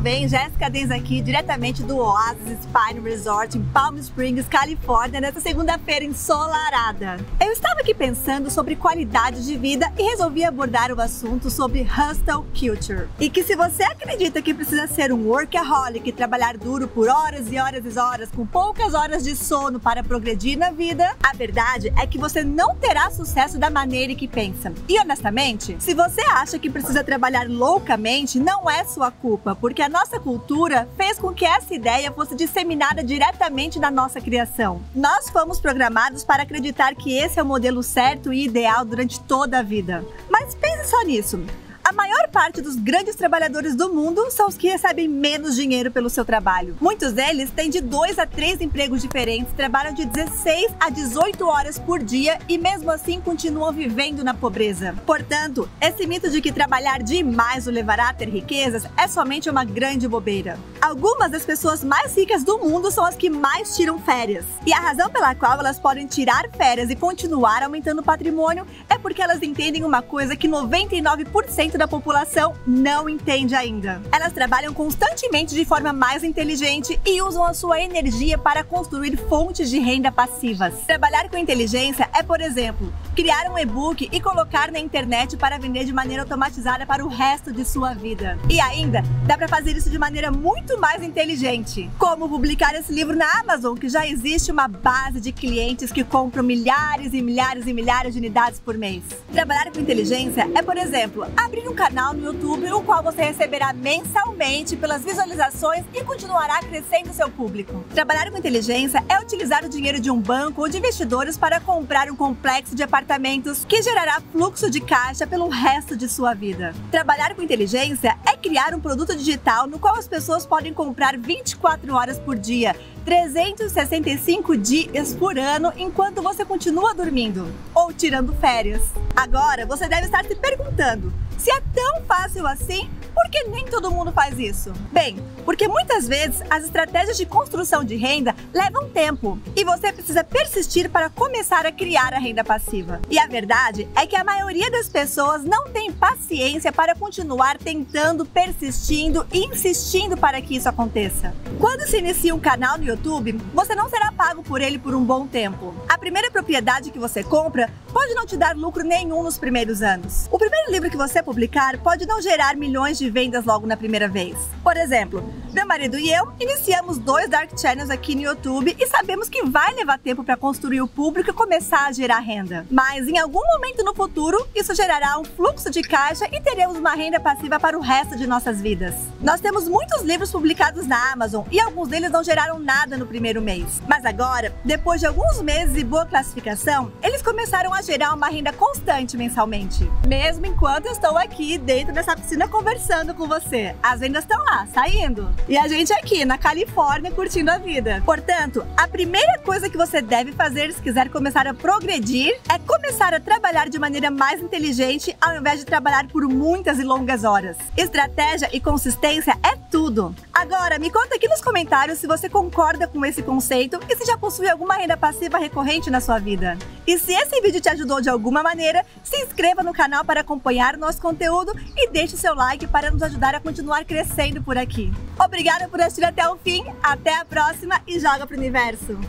bem? Jéssica Denz aqui, diretamente do Oasis Spine Resort em Palm Springs, Califórnia, nessa segunda-feira ensolarada. Eu estava aqui pensando sobre qualidade de vida e resolvi abordar o assunto sobre hustle culture. E que se você acredita que precisa ser um workaholic e trabalhar duro por horas e horas e horas, com poucas horas de sono para progredir na vida, a verdade é que você não terá sucesso da maneira que pensa. E honestamente, se você acha que precisa trabalhar loucamente, não é sua culpa, porque a nossa cultura fez com que essa ideia fosse disseminada diretamente na nossa criação. Nós fomos programados para acreditar que esse é o modelo certo e ideal durante toda a vida. Mas pense só nisso. A maior parte dos grandes trabalhadores do mundo são os que recebem menos dinheiro pelo seu trabalho. Muitos deles têm de 2 a 3 empregos diferentes, trabalham de 16 a 18 horas por dia e mesmo assim continuam vivendo na pobreza. Portanto, esse mito de que trabalhar demais o levará a ter riquezas é somente uma grande bobeira. Algumas das pessoas mais ricas do mundo são as que mais tiram férias. E a razão pela qual elas podem tirar férias e continuar aumentando o patrimônio é porque elas entendem uma coisa que 99% da população não entende ainda. Elas trabalham constantemente de forma mais inteligente e usam a sua energia para construir fontes de renda passivas. Trabalhar com inteligência é, por exemplo, criar um e-book e colocar na internet para vender de maneira automatizada para o resto de sua vida. E ainda, dá para fazer isso de maneira muito mais inteligente. Como publicar esse livro na Amazon, que já existe uma base de clientes que compram milhares e milhares e milhares de unidades por mês. Trabalhar com inteligência é, por exemplo, abrir um canal no YouTube, o qual você receberá mensalmente pelas visualizações e continuará crescendo seu público. Trabalhar com inteligência é utilizar o dinheiro de um banco ou de investidores para comprar um complexo de apartamentos que gerará fluxo de caixa pelo resto de sua vida. Trabalhar com inteligência é criar um produto digital no qual as pessoas podem comprar 24 horas por dia, 365 dias por ano, enquanto você continua dormindo ou tirando férias. Agora, você deve estar se perguntando: se é tão fácil assim, por que nem todo mundo faz isso? Bem, porque muitas vezes as estratégias de construção de renda levam tempo e você precisa persistir para começar a criar a renda passiva. E a verdade é que a maioria das pessoas não tem paciência para continuar tentando, persistindo e insistindo para que isso aconteça. Quando se inicia um canal no YouTube, você não será pago por ele por um bom tempo. A primeira propriedade que você compra pode não te dar lucro nenhum nos primeiros anos. O primeiro livro que você publicar pode não gerar milhões de vendas logo na primeira vez. Por exemplo, meu marido e eu iniciamos 2 Dark Channels aqui no YouTube e sabemos que vai levar tempo para construir o público e começar a gerar renda. Mas em algum momento no futuro, isso gerará um fluxo de caixa e teremos uma renda passiva para o resto de nossas vidas. Nós temos muitos livros publicados na Amazon e alguns deles não geraram nada no primeiro mês. Mas agora, depois de alguns meses e boa classificação, eles começaram a gerar uma renda constante mensalmente. Mesmo enquanto eu estou aqui dentro dessa piscina conversando com você, as vendas estão lá, saindo. E a gente aqui na Califórnia curtindo a vida. Portanto, a primeira coisa que você deve fazer se quiser começar a progredir é começar a trabalhar de maneira mais inteligente ao invés de trabalhar por muitas e longas horas. Estratégia e consistência é tudo. Agora, me conta aqui nos comentários se você concorda com esse conceito e se já possui alguma renda passiva recorrente na sua vida. E se esse vídeo te ajudou de alguma maneira, se inscreva no canal para acompanhar nosso conteúdo e deixe seu like para nos ajudar a continuar crescendo por aqui. Obrigada por assistir até o fim, até a próxima e joga pro universo.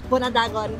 Vou nadar agora.